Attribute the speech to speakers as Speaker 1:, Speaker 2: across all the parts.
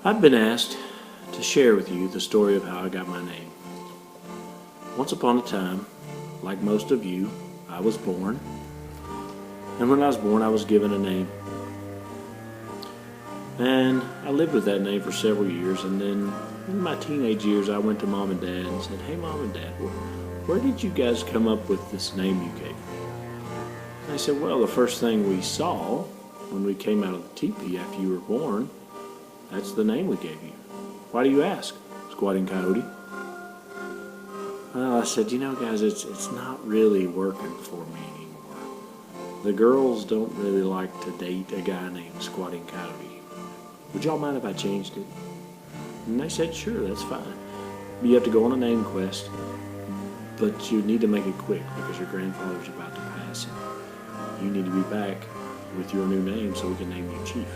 Speaker 1: I've been asked to share with you the story of how I got my name. Once upon a time, like most of you, I was born. And when I was born, I was given a name. And I lived with that name for several years. And then in my teenage years, I went to Mom and Dad and said, "Hey, Mom and Dad, where did you guys come up with this name you gave me?" And they said, "Well, the first thing we saw when we came out of the teepee after you were born, that's the name we gave you. Why do you ask, Squatting Coyote?" Well, I said, guys, it's not really working for me anymore. The girls don't really like to date a guy named Squatting Coyote. Would y'all mind if I changed it? And they said, "Sure, that's fine. You have to go on a name quest, but you need to make it quick because your grandfather's about to pass. And you need to be back with your new name so we can name you Chief."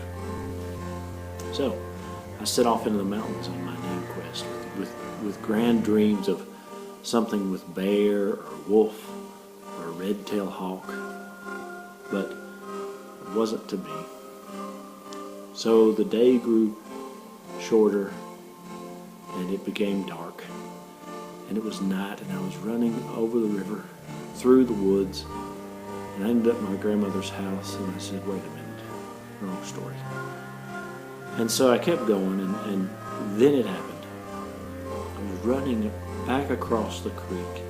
Speaker 1: So I set off into the mountains on my name quest with grand dreams of something with bear or wolf or red-tailed hawk, but it wasn't to be. So the day grew shorter and it became dark, and it was night, and I was running over the river through the woods, and I ended up at my grandmother's house, and I said, "Wait a minute, wrong story." And so I kept going, and then it happened. I was running back across the creek,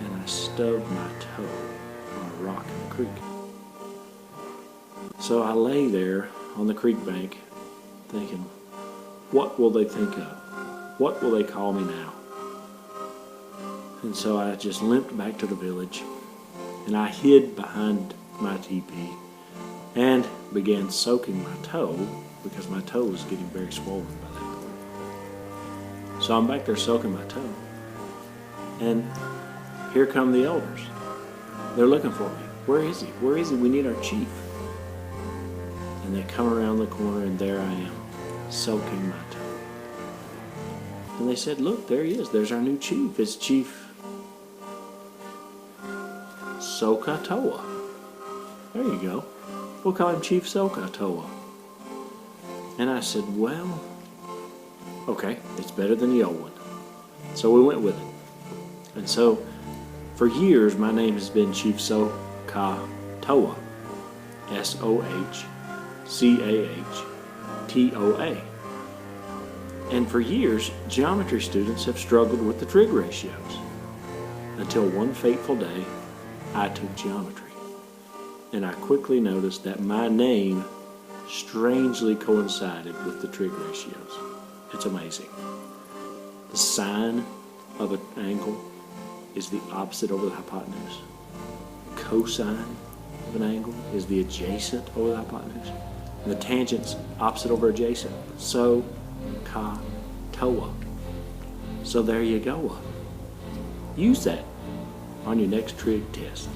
Speaker 1: and I stubbed my toe on a rock in the creek. So I lay there on the creek bank thinking, what will they think of? What will they call me now? And so I just limped back to the village, and I hid behind my teepee and began soaking my toe because my toe was getting very swollen by that point. So I'm back there soaking my toe, and here come the elders. They're looking for me. "Where is he? Where is he? We need our chief." And they come around the corner, and there I am, soaking my toe. And they said, "Look, there he is. There's our new chief. It's Chief SoCoToa. There you go. We'll call him Chief SoCoToa." And I said, "Well, okay, it's better than the old one." So we went with it. And so for years, my name has been Chief SoCoToa. SoChatoa. And for years, geometry students have struggled with the trig ratios. Until one fateful day, I took geometry. And I quickly noticed that my name strangely coincided with the trig ratios. It's amazing. The sine of an angle is the opposite over the hypotenuse. Cosine of an angle is the adjacent over the hypotenuse. And the tangent's opposite over adjacent. SoCoToa. So there you go. Use that on your next trig test.